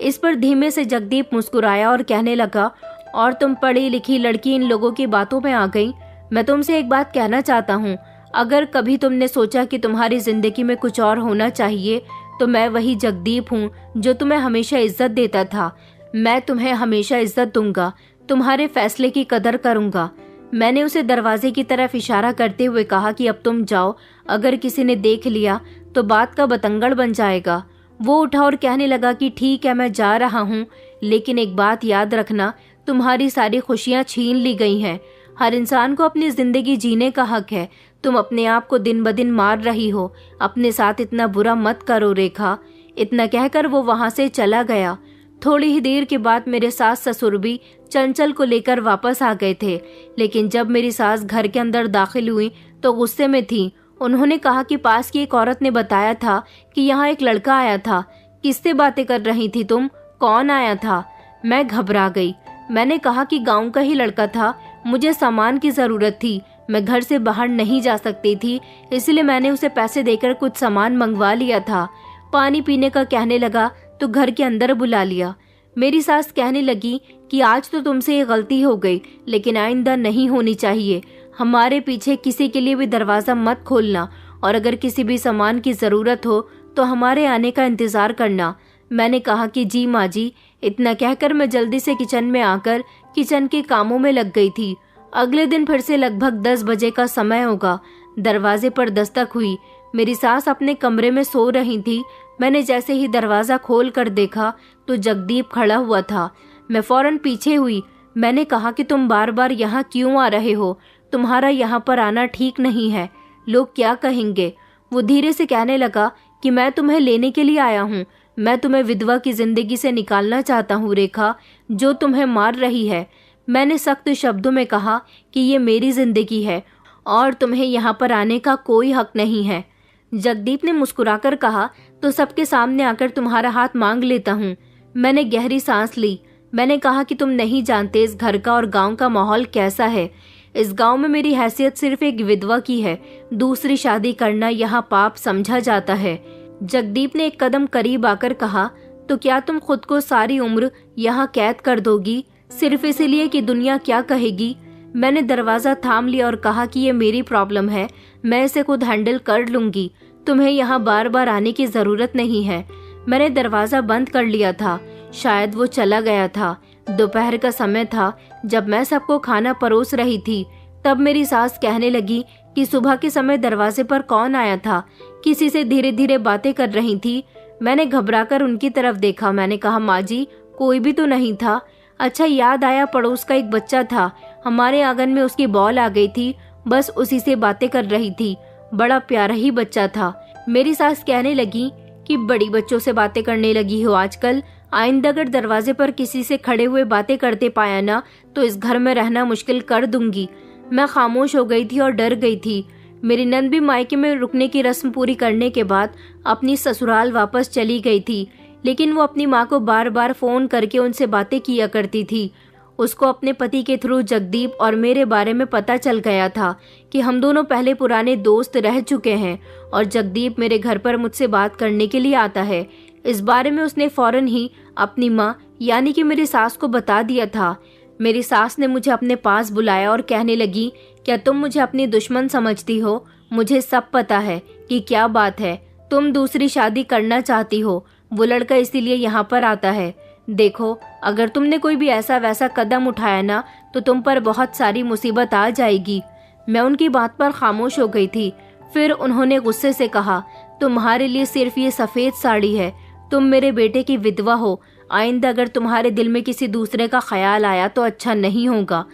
इस पर धीमे से जगदीप मुस्कुराया और कहने लगा, और तुम पढ़ी लिखी लड़की इन लोगों की बातों में आ गई। मैं तुमसे एक बात कहना चाहता हूँ, अगर कभी तुमने सोचा कि तुम्हारी जिंदगी में कुछ और होना चाहिए तो मैं वही जगदीप हूँ जो तुम्हें हमेशा इज्जत देता था। मैं तुम्हें हमेशा इज्जत दूंगा, तुम्हारे फैसले की कदर करूंगा। मैंने उसे दरवाजे की तरफ इशारा करते हुए कहा कि अब तुम जाओ, अगर किसी ने देख लिया तो बात का बतंगड़ बन जाएगा। वो उठा और कहने लगा कि ठीक है, मैं जा रहा हूँ, लेकिन एक बात याद रखना, तुम्हारी सारी खुशियाँ छीन ली गई हैं। हर इंसान को अपनी जिंदगी जीने का हक है। तुम अपने आप को दिन ब दिन मार रही हो। अपने साथ इतना बुरा मत करो रेखा। इतना कहकर वो वहां से चला गया। थोड़ी ही देर के बाद मेरे सास ससुर भी चंचल को लेकर वापस आ गए थे, लेकिन जब मेरी सास घर के अंदर दाखिल हुई तो गुस्से में थी। उन्होंने कहा कि पास की एक औरत ने बताया था कि यहाँ एक लड़का आया था। किससे बातें कर रही थी तुम? कौन आया था? मैं घबरा गई। मैंने कहा कि गांव का ही लड़का था, मुझे सामान की जरूरत थी, मैं घर से बाहर नहीं जा सकती थी, इसलिए मैंने उसे पैसे देकर कुछ सामान मंगवा लिया था। पानी पीने का कहने लगा तो घर के अंदर बुला लिया। मेरी सास कहने लगी कि आज तो तुमसे ये गलती हो गई, लेकिन आइंदा नहीं होनी चाहिए। हमारे पीछे किसी के लिए भी दरवाजा मत खोलना, और अगर किसी भी सामान की जरूरत हो तो हमारे आने का इंतजार करना। मैंने कहा कि जी माँ जी। इतना कहकर मैं जल्दी से किचन में आकर किचन के कामों में लग गई थी। अगले दिन फिर से लगभग 10 बजे का समय होगा। दरवाजे पर दस्तक हुई। मेरी सास अपने कमरे में सो रही थी। मैंने जैसे ही दरवाजा खोल कर देखा तो जगदीप खड़ा हुआ था। मैं फौरन पीछे हुई। मैंने कहा कि तुम बार बार यहाँ क्यों आ रहे हो? तुम्हारा यहाँ पर आना ठीक नहीं है, लोग क्या कहेंगे? वो धीरे से कहने लगा कि मैं तुम्हें लेने के लिए आया हूँ। मैं तुम्हें विधवा की जिंदगी से निकालना चाहता हूँ रेखा, जो तुम्हें मार रही है। मैंने सख्त शब्दों में कहा कि ये मेरी जिंदगी है और तुम्हें यहाँ पर आने का कोई हक नहीं है। जगदीप ने मुस्कुराकर कहा, तो सबके सामने आकर तुम्हारा हाथ मांग लेता हूँ। मैंने गहरी सांस ली। मैंने कहा कि तुम नहीं जानते इस घर का और गांव का माहौल कैसा है। इस गांव में मेरी हैसियत सिर्फ एक विधवा की है। दूसरी शादी करना यहाँ पाप समझा जाता है। जगदीप ने एक कदम करीब आकर कहा, तो क्या तुम खुद को सारी उम्र यहाँ कैद कर दोगी, सिर्फ इसलिए कि दुनिया क्या कहेगी? मैंने दरवाजा थाम लिया और कहा कि ये मेरी प्रॉब्लम है, मैं इसे खुद हैंडल कर लूंगी। तुम्हें यहाँ बार बार आने की जरूरत नहीं है। मैंने दरवाजा बंद कर लिया था। शायद वो चला गया था। दोपहर का समय था। जब मैं सबको खाना परोस रही थी तब मेरी सास कहने लगी कि सुबह के समय दरवाजे पर कौन आया था। किसी से धीरे धीरे बातें कर रही थी। मैंने घबराकर उनकी तरफ देखा। मैंने कहा, माँ जी, कोई भी तो नहीं था। अच्छा याद आया, पड़ोस का एक बच्चा था, हमारे आंगन में उसकी बॉल आ गई थी, बस उसी से बातें कर रही थी। बड़ा प्यारा ही बच्चा था। मेरी सास कहने लगी कि बड़ी बच्चों से बातें करने लगी हो आजकल। आइंदा अगर दरवाजे पर किसी से खड़े हुए बातें करते पाया ना तो इस घर में रहना मुश्किल कर दूंगी। मैं खामोश हो गई थी और डर गई थी। मेरी नंद भी मायके में रुकने की रस्म पूरी करने के बाद अपनी ससुराल वापस चली गई थी, लेकिन वो अपनी माँ को बार बार फोन करके उनसे बातें किया करती थी। उसको अपने पति के थ्रू जगदीप और मेरे बारे में पता चल गया था कि हम दोनों पहले पुराने दोस्त रह चुके हैं और जगदीप मेरे घर पर मुझसे बात करने के लिए आता है। इस बारे में उसने फौरन ही अपनी माँ यानी कि मेरी सास को बता दिया था। मेरी सास ने मुझे अपने पास बुलाया और कहने लगी, क्या तुम मुझे अपनी दुश्मन समझती हो? मुझे सब पता है कि क्या बात है। तुम दूसरी शादी करना चाहती हो। वो लड़का इसीलिए यहाँ पर आता है। देखो, अगर तुमने कोई भी ऐसा वैसा कदम उठाया ना तो तुम पर बहुत सारी मुसीबत आ जाएगी। मैं उनकी बात पर खामोश हो गई थी। फिर उन्होंने गुस्से से कहा, तुम्हारे लिए सिर्फ ये सफेद साड़ी है। तुम मेरे बेटे की विधवा हो। आइंदा अगर तुम्हारे दिल में किसी दूसरे का ख्याल आया तो अच्छा नहीं होगा।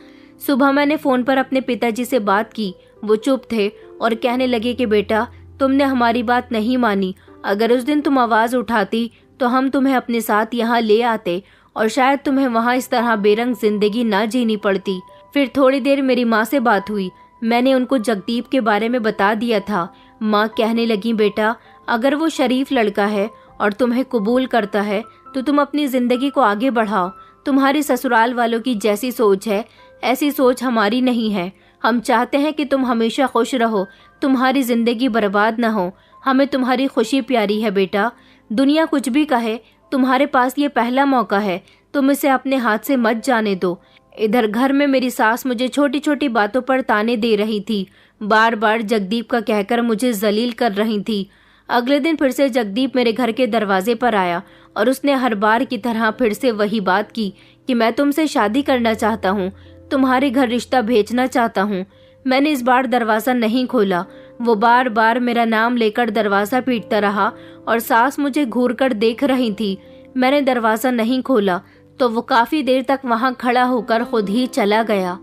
सुबह मैंने फोन पर अपने पिताजी से बात की। वो चुप थे और कहने लगे कि बेटा, तुमने हमारी बात नहीं मानी। अगर उस दिन तुम आवाज उठाती तो हम तुम्हें अपने साथ यहाँ ले आते और शायद तुम्हें वहाँ इस तरह बेरंग जिंदगी ना जीनी पड़ती। फिर थोड़ी देर मेरी माँ से बात हुई। मैंने उनको जगदीप के बारे में बता दिया था। माँ कहने लगी, बेटा, अगर वो शरीफ लड़का है और तुम्हें कबूल करता है तो तुम अपनी जिंदगी को आगे बढ़ाओ। तुम्हारे ससुराल वालों की जैसी सोच है ऐसी सोच हमारी नहीं है। हम चाहते हैं कि तुम हमेशा खुश रहो, तुम्हारी जिंदगी बर्बाद न हो। हमें तुम्हारी खुशी प्यारी है बेटा। दुनिया कुछ भी कहे, तुम्हारे पास ये पहला मौका है, तुम इसे अपने हाथ से मत जाने दो। इधर घर में मेरी सास मुझे छोटी छोटी बातों पर ताने दे रही थी, बार बार जगदीप का कहकर मुझे जलील कर रही थी। अगले दिन फिर से जगदीप मेरे घर के दरवाजे पर आया और उसने हर बार की तरह फिर से वही बात की कि मैं तुमसे शादी करना चाहता हूँ, तुम्हारे घर रिश्ता भेजना चाहता हूँ। मैंने इस बार दरवाज़ा नहीं खोला। वो बार बार मेरा नाम लेकर दरवाज़ा पीटता रहा और सास मुझे घूर कर देख रही थी। मैंने दरवाज़ा नहीं खोला तो वो काफ़ी देर तक वहाँ खड़ा होकर खुद ही चला गया,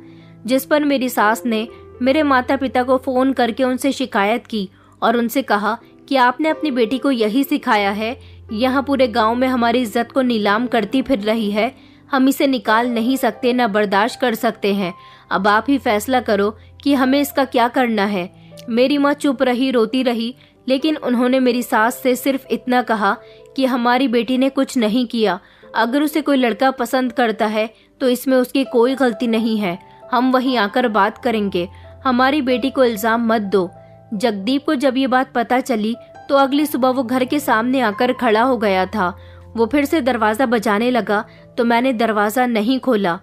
जिस पर मेरी सास ने मेरे माता पिता को फ़ोन करके उनसे शिकायत की और उनसे कहा कि आपने अपनी बेटी को यही सिखाया है, यहाँ पूरे गांव में हमारी इज्जत को नीलाम करती फिर रही है। हम इसे निकाल नहीं सकते, न बर्दाश्त कर सकते हैं। अब आप ही फैसला करो कि हमें इसका क्या करना है। मेरी माँ चुप रही, रोती रही, लेकिन उन्होंने मेरी सास से सिर्फ इतना कहा कि हमारी बेटी ने कुछ नहीं किया। अगर उसे कोई लड़का पसंद करता है तो इसमें उसकी कोई गलती नहीं है। हम वहीं आकर बात करेंगे। हमारी बेटी को इल्ज़ाम मत दो। जगदीप को जब ये बात पता चली तो अगली सुबह वो घर के सामने आकर खड़ा हो गया था। वो फिर से दरवाज़ा बजाने लगा तो मैंने दरवाज़ा नहीं खोला,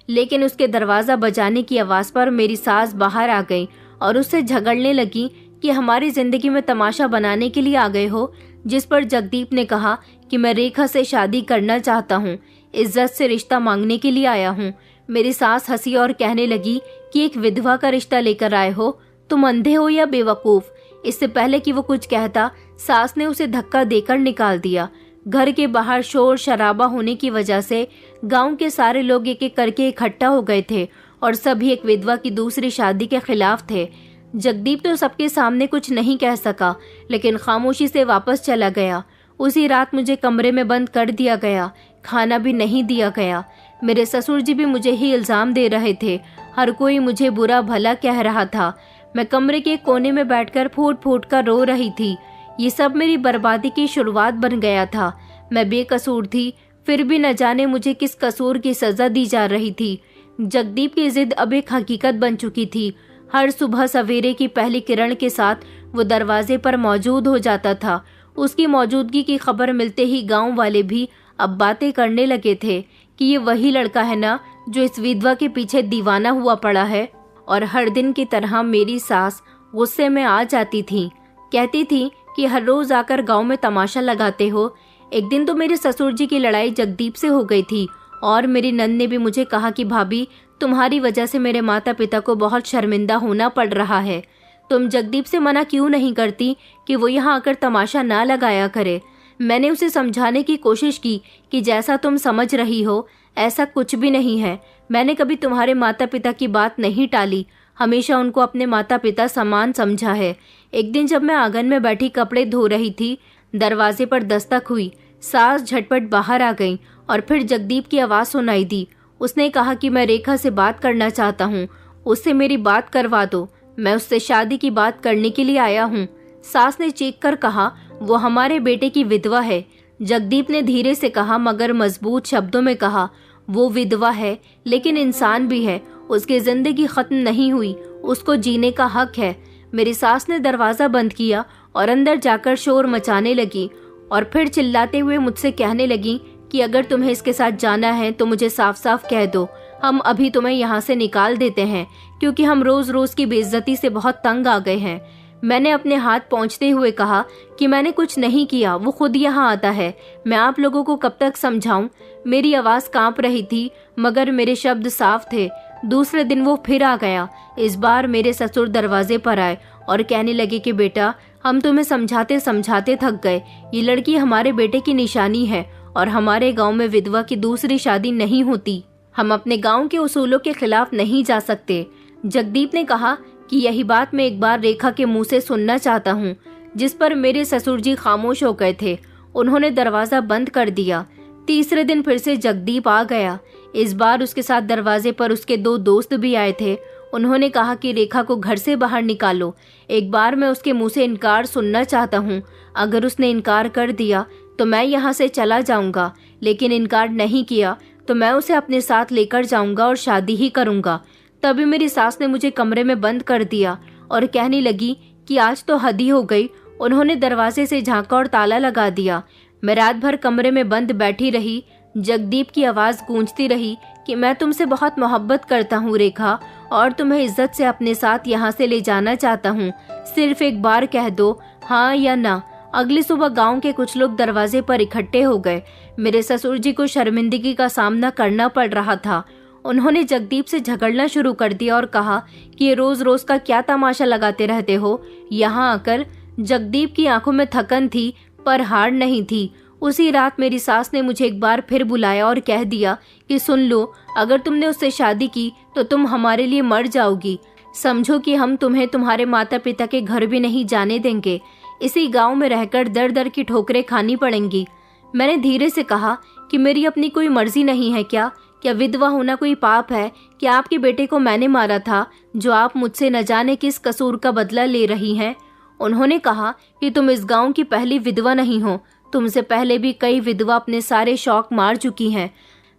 लेकिन उसके दरवाज़ा बजाने की आवाज़ पर मेरी सास बाहर आ गई और उससे झगड़ने लगी कि हमारी ज़िंदगी में तमाशा बनाने के लिए आ गए हो। जिस पर जगदीप ने कहा कि मैं रेखा से शादी करना चाहता हूँ, इज्जत से रिश्ता मांगने के लिए आया हूँ। मेरी सास हंसी और कहने लगी कि एक विधवा का रिश्ता लेकर आए हो, तुम अंधे हो या बेवकूफ़। इससे पहले कि वो कुछ कहता, सास ने उसे धक्का देकर निकाल दिया। घर के बाहर शोर शराबा होने की वजह से गांव के सारे लोग एक एक करके इकट्ठा हो गए थे और सभी एक विधवा की दूसरी शादी के खिलाफ थे। जगदीप तो सबके सामने कुछ नहीं कह सका, लेकिन खामोशी से वापस चला गया। उसी रात मुझे कमरे में बंद कर दिया गया, खाना भी नहीं दिया गया। मेरे ससुर जी भी मुझे ही इल्ज़ाम दे रहे थे। हर कोई मुझे बुरा भला कह रहा था। मैं कमरे के कोने में बैठकर फूट फूट कर रो रही थी। ये सब मेरी बर्बादी की शुरुआत बन गया था। मैं बेकसूर थी, फिर भी न जाने मुझे किस कसूर की सज़ा दी जा रही थी। जगदीप की जिद अब एक हकीकत बन चुकी थी। हर सुबह सवेरे की पहली किरण के साथ वो दरवाजे पर मौजूद हो जाता था। उसकी मौजूदगी की खबर मिलते ही गांव वाले भी अब बातें करने लगे थे कि ये वही लड़का है ना जो इस विधवा के पीछे दीवाना हुआ पड़ा है। और हर दिन की तरह मेरी सास गुस्से में आ जाती थी, कहती थी कि हर रोज आकर गांव में तमाशा लगाते हो। एक दिन तो मेरे ससुर जी की लड़ाई जगदीप से हो गई थी और मेरी नंद ने भी मुझे कहा कि भाभी, तुम्हारी वजह से मेरे माता पिता को बहुत शर्मिंदा होना पड़ रहा है। तुम जगदीप से मना क्यों नहीं करती कि वो यहाँ आकर तमाशा ना लगाया करे। मैंने उसे समझाने की कोशिश की कि जैसा तुम समझ रही हो ऐसा कुछ भी नहीं है। मैंने कभी तुम्हारे माता पिता की बात नहीं टाली, हमेशा उनको अपने माता पिता समान समझा है। एक दिन जब मैं आंगन में बैठी कपड़े धो रही थी, दरवाजे पर दस्तक हुई। सास झटपट बाहर आ गई और फिर जगदीप की आवाज़ सुनाई दी। उसने कहा कि मैं रेखा से बात करना चाहता हूँ, उससे मेरी बात करवा दो। मैं उससे शादी की बात करने के लिए आया हूँ। सास ने चीख कर कहा, वो हमारे बेटे की विधवा है। जगदीप ने धीरे से कहा मगर मजबूत शब्दों में कहा, वो विधवा है लेकिन इंसान भी है। उसकी जिंदगी खत्म नहीं हुई, उसको जीने का हक है। मेरी सास ने दरवाज़ा बंद किया और अंदर जाकर शोर मचाने लगी और फिर चिल्लाते हुए मुझसे कहने लगी कि अगर तुम्हें इसके साथ जाना है तो मुझे साफ साफ कह दो, हम अभी तुम्हें यहाँ से निकाल देते हैं, क्योंकि हम रोज रोज की बेइज्जती से बहुत तंग आ गए हैं। मैंने अपने हाथ पहुँचते हुए कहा कि मैंने कुछ नहीं किया, वो खुद यहाँ आता है। मैं आप लोगों को कब तक समझाऊं? मेरी आवाज़ कांप रही थी मगर मेरे शब्द साफ थे। दूसरे दिन वो फिर आ गया। इस बार मेरे ससुर दरवाजे पर आए और कहने लगे कि बेटा, हम तुम्हें समझाते समझाते थक गए। ये लड़की हमारे बेटे की निशानी है और हमारे गांव में विधवा की दूसरी शादी नहीं होती। हम अपने गांव के उसूलों के खिलाफ नहीं जा सकते। जगदीप ने कहा कि यही बात मैं एक बार रेखा के मुंह से सुनना चाहता हूँ, जिस पर मेरे ससुर जी खामोश हो गए थे। उन्होंने दरवाज़ा बंद कर दिया। तीसरे दिन फिर से जगदीप आ गया। इस बार उसके साथ दरवाजे पर उसके 2 दोस्त भी आए थे। उन्होंने कहा कि रेखा को घर से बाहर निकालो। एक बार मैं उसके मुंह से इनकार सुनना चाहता हूँ। अगर उसने इनकार कर दिया तो मैं यहाँ से चला जाऊँगा, लेकिन इनकार नहीं किया तो मैं उसे अपने साथ लेकर जाऊँगा और शादी ही करूँगा। तभी मेरी सास ने मुझे कमरे में बंद कर दिया और कहने लगी कि आज तो हद ही हो गई। उन्होंने दरवाजे से झांका और ताला लगा दिया। मैं रात भर कमरे में बंद बैठी रही। जगदीप की आवाज़ गूंजती रही कि मैं तुमसे बहुत मोहब्बत करता हूँ रेखा, और तुम्हें इज्जत से अपने साथ यहाँ से ले जाना चाहता हूँ। सिर्फ एक बार कह दो, हाँ या ना। अगली सुबह गांव के कुछ लोग दरवाजे पर इकट्ठे हो गए। मेरे ससुर जी को शर्मिंदगी का सामना करना पड़ रहा था। उन्होंने जगदीप से झगड़ना शुरू कर दिया और कहा कि ये रोज रोज का क्या तमाशा लगाते रहते हो। यहाँ आकर जगदीप की आंखों में थकन थी पर हार नहीं थी। उसी रात मेरी सास ने मुझे एक बार फिर बुलाया और कह दिया कि सुन लो, अगर तुमने उससे शादी की तो तुम हमारे लिए मर जाओगी। समझो कि हम तुम्हें तुम्हारे माता पिता के घर भी नहीं जाने देंगे। इसी गांव में रहकर दर दर की ठोकरें खानी पड़ेंगी। मैंने धीरे से कहा कि मेरी अपनी कोई मर्जी नहीं है क्या? क्या विधवा होना कोई पाप है? क्या आपके बेटे को मैंने मारा था जो आप मुझसे न जाने किस कसूर का बदला ले रही हैं? उन्होंने कहा कि तुम इस गांव की पहली विधवा नहीं हो, तुमसे पहले भी कई विधवा अपने सारे शौक मार चुकी हैं।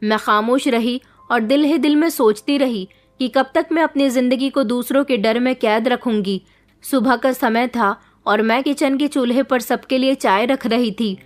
मैं खामोश रही और दिल ही दिल में सोचती रही कि कब तक मैं अपनी जिंदगी को दूसरों के डर में कैद रखूंगी। सुबह का समय था और मैं किचन के चूल्हे पर सबके लिए चाय रख रही थी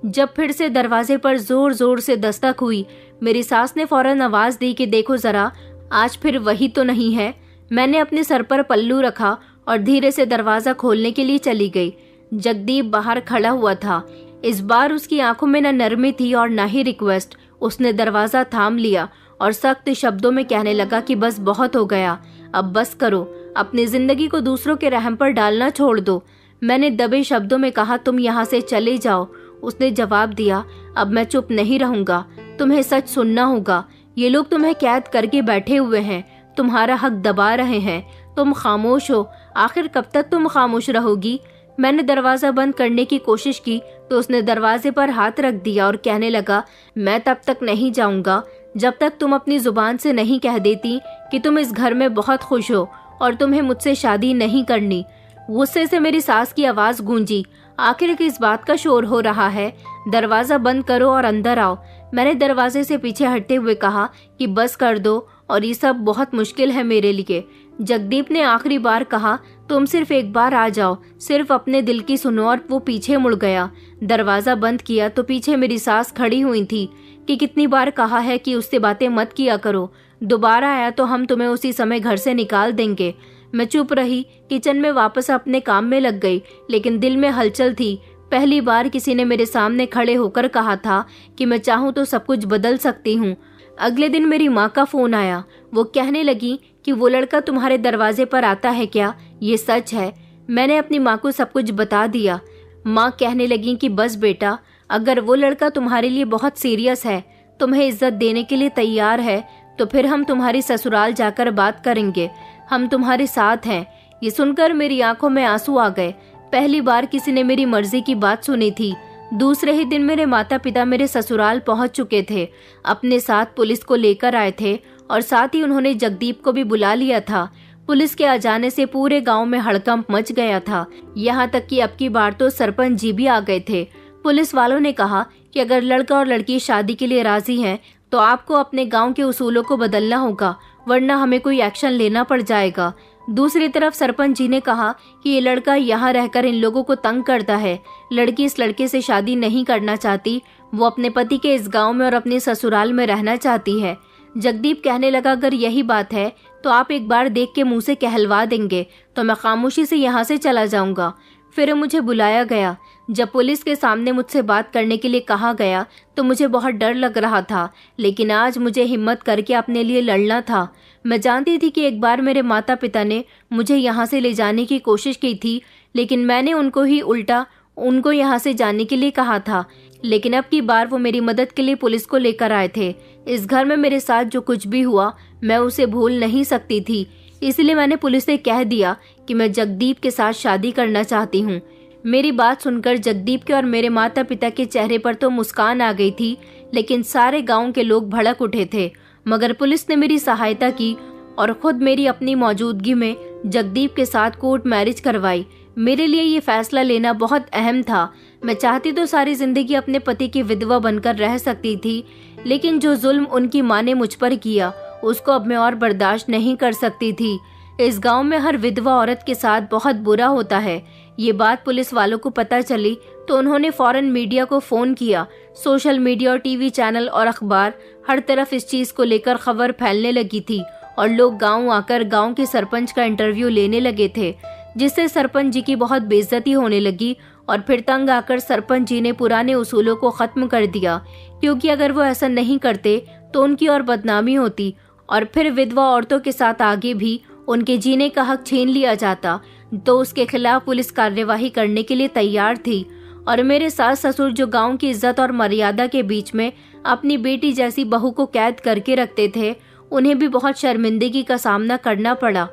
जब फिर से दरवाजे पर जोर जोर से दस्तक हुई। मेरी सास ने फौरन आवाज दी कि देखो जरा, आज फिर वही तो नहीं है। मैंने अपने सर पर पल्लू रखा और धीरे से दरवाजा खोलने के लिए चली गई। जगदीप बाहर खड़ा हुआ था। इस बार उसकी आंखों में न नरमी थी और न ही रिक्वेस्ट। उसने दरवाजा थाम लिया और सख्त शब्दों में कहने लगा कि बस बहुत हो गया, अब बस करो, अपनी जिंदगी को दूसरों के रहम पर डालना छोड़ दो। मैंने दबे शब्दों में कहा तुम यहाँ से चले जाओ। उसने जवाब दिया, अब मैं चुप नहीं रहूंगा, तुम्हें सच सुनना होगा। ये लोग तुम्हें कैद करके बैठे हुए हैं, तुम्हारा हक दबा रहे हैं, तुम खामोश हो। आखिर कब तक तुम खामोश रहोगी? मैंने दरवाजा बंद करने की कोशिश की तो उसने दरवाजे पर हाथ रख दिया और कहने लगा, मैं तब तक नहीं जाऊंगा जब तक तुम अपनी जुबान से नहीं कह देती कि तुम इस घर में बहुत खुश हो और तुम्हें मुझसे शादी नहीं करनी। गुस्से से मेरी सास की आवाज गूंजी, आखिर किस बात का शोर हो रहा है? दरवाजा बंद करो और अंदर आओ। मैंने दरवाजे से पीछे हटते हुए कहा कि बस कर दो और ये सब बहुत मुश्किल है मेरे लिए। जगदीप ने आखिरी बार कहा, तुम सिर्फ एक बार आ जाओ, सिर्फ अपने दिल की सुनो। और वो पीछे मुड़ गया। दरवाजा बंद किया तो पीछे मेरी सास खड़ी हुई थी कि कितनी बार कहा है कि उससे बातें मत किया करो, दोबारा आया तो हम तुम्हें उसी समय घर से निकाल देंगे। मैं चुप रही, किचन में वापस अपने काम में लग गई, लेकिन दिल में हलचल थी। पहली बार किसी ने मेरे सामने खड़े होकर कहा था कि मैं चाहूँ तो सब कुछ बदल सकती हूँ। अगले दिन मेरी माँ का फोन आया। वो कहने लगी कि वो लड़का तुम्हारे दरवाजे पर आता है क्या? ये सच है? मैंने अपनी माँ को सब कुछ बता दिया। माँ कहने लगी कि बस बेटा, अगर वो लड़का तुम्हारे लिए बहुत सीरियस है, तुम्हें इज्जत देने के लिए तैयार है, तो फिर हम तुम्हारी ससुराल जाकर बात करेंगे, हम तुम्हारे साथ हैं। ये सुनकर मेरी आंखों में आंसू आ गए। पहली बार किसी ने मेरी मर्जी की बात सुनी थी। दूसरे ही दिन मेरे माता पिता मेरे ससुराल पहुंच चुके थे। अपने साथ पुलिस को लेकर आए थे और साथ ही उन्होंने जगदीप को भी बुला लिया था। पुलिस के आ जाने से पूरे गांव में हड़कंप मच गया था। यहाँ तक कि अब की बार तो सरपंच जी भी आ गए थे। पुलिस वालों ने कहा कि अगर लड़का और लड़की शादी के लिए राजी हैं, तो आपको अपने गांव के उसूलों को बदलना होगा, वरना हमें कोई एक्शन लेना पड़ जाएगा। दूसरी तरफ सरपंच जी ने कहा कि ये लड़का यहाँ रहकर इन लोगों को तंग करता है, लड़की इस लड़के से शादी नहीं करना चाहती, वो अपने पति के इस गांव में और अपने ससुराल में रहना चाहती है। जगदीप कहने लगा, अगर यही बात है तो आप एक बार देख के मुंह से कहलवा देंगे तो मैं खामोशी से यहाँ से चला जाऊंगा। फिर मुझे बुलाया गया। जब पुलिस के सामने मुझसे बात करने के लिए कहा गया तो मुझे बहुत डर लग रहा था, लेकिन आज मुझे हिम्मत करके अपने लिए लड़ना था। मैं जानती थी कि एक बार मेरे माता पिता ने मुझे यहाँ से ले जाने की कोशिश की थी, लेकिन मैंने उनको ही उल्टा उनको यहाँ से जाने के लिए कहा था। लेकिन अब की बार वो मेरी मदद के लिए पुलिस को लेकर आए थे। इस घर में मेरे साथ जो कुछ भी हुआ मैं उसे भूल नहीं सकती थी, इसलिए मैंने पुलिस से कह दिया कि मैं जगदीप के साथ शादी करना चाहती हूँ। मेरी बात सुनकर जगदीप के और मेरे माता पिता के चेहरे पर तो मुस्कान आ गई थी, लेकिन सारे गांव के लोग भड़क उठे थे। मगर पुलिस ने मेरी सहायता की और खुद मेरी अपनी मौजूदगी में जगदीप के साथ कोर्ट मैरिज करवाई। मेरे लिए ये फैसला लेना बहुत अहम था। मैं चाहती तो सारी जिंदगी अपने पति की विधवा बनकर रह सकती थी, लेकिन जो जुल्म उनकी माँ ने मुझ पर किया उसको अब मैं और बर्दाश्त नहीं कर सकती थी। इस गांव में हर विधवा औरत के साथ बहुत बुरा होता है, ये बात पुलिस वालों को पता चली तो उन्होंने फौरन मीडिया को फोन किया। सोशल मीडिया और टीवी चैनल और अखबार हर तरफ इस चीज को लेकर खबर फैलने लगी थी और लोग गांव आकर गांव के सरपंच का इंटरव्यू लेने लगे थे, जिससे सरपंच जी की बहुत बेइज्जती होने लगी। और फिर तंग आकर सरपंच जी ने पुराने उसूलों को खत्म कर दिया, क्योंकि अगर वो ऐसा नहीं करते तो उनकी और बदनामी होती और फिर विधवा औरतों के साथ आगे भी उनके जीने का हक छीन लिया जाता। तो उसके खिलाफ पुलिस कार्यवाही करने के लिए तैयार थी। और मेरे सास ससुर जो गांव की इज्जत और मर्यादा के बीच में अपनी बेटी जैसी बहू को कैद करके रखते थे, उन्हें भी बहुत शर्मिंदगी का सामना करना पड़ा।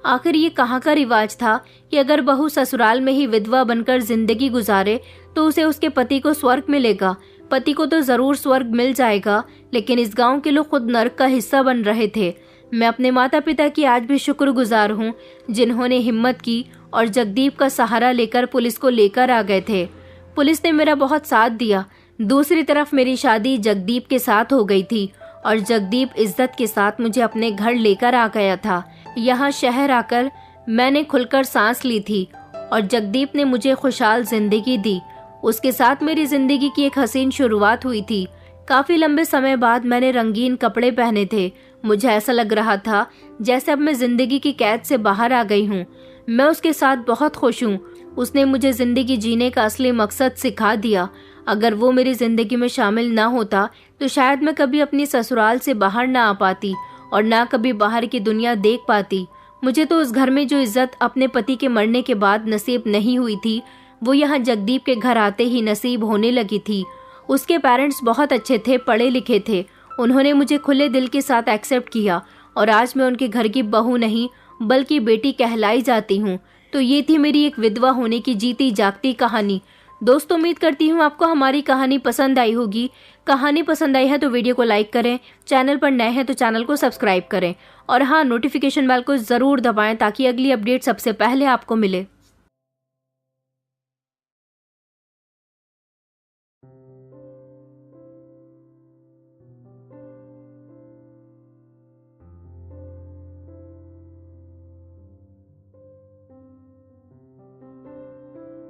आखिर ये कहाँ का रिवाज था कि अगर बहू ससुराल में ही विधवा बनकर जिंदगी गुजारे तो उसे उसके पति को स्वर्ग मिलेगा। पति को तो जरूर स्वर्ग मिल जाएगा, लेकिन इस गांव के लोग खुद नर्क का हिस्सा बन रहे थे। मैं अपने माता पिता की आज भी शुक्रगुजार हूँ, जिन्होंने हिम्मत की और जगदीप का सहारा लेकर पुलिस को लेकर आ गए थे। पुलिस ने मेरा बहुत साथ दिया। दूसरी तरफ मेरी शादी जगदीप के साथ हो गई थी और जगदीप इज्जत के साथ मुझे अपने घर लेकर आ गया था। यहाँ शहर आकर मैंने खुलकर सांस ली थी और जगदीप ने मुझे खुशहाल जिंदगी दी। उसके साथ मेरी जिंदगी की एक हसीन शुरुआत हुई थी। काफी लंबे समय बाद मैंने रंगीन कपड़े पहने थे। मुझे ऐसा लग रहा था जैसे अब मैं जिंदगी की कैद से बाहर आ गई हूँ। मैं उसके साथ बहुत खुश हूँ। उसने मुझे जिंदगी जीने का असली मकसद सिखा दिया। अगर वो मेरी जिंदगी में शामिल ना होता तो शायद मैं कभी अपनी ससुराल से बाहर ना आ पाती और ना कभी बाहर की दुनिया देख पाती। मुझे तो उस घर में जो इज्जत अपने पति के मरने के बाद नसीब नहीं हुई थी, वो यहाँ जगदीप के घर आते ही नसीब होने लगी थी। उसके पेरेंट्स बहुत अच्छे थे, पढ़े लिखे थे। उन्होंने मुझे खुले दिल के साथ एक्सेप्ट किया और आज मैं उनके घर की बहू नहीं बल्कि बेटी कहलाई जाती हूँ। तो ये थी मेरी एक विधवा होने की जीती जागती कहानी। दोस्तों, उम्मीद करती हूँ आपको हमारी कहानी पसंद आई होगी। कहानी पसंद आई है तो वीडियो को लाइक करें, चैनल पर नए हैं तो चैनल को सब्सक्राइब करें और हाँ, नोटिफिकेशन बेल को ज़रूर दबाएं ताकि अगली अपडेट सबसे पहले आपको मिले।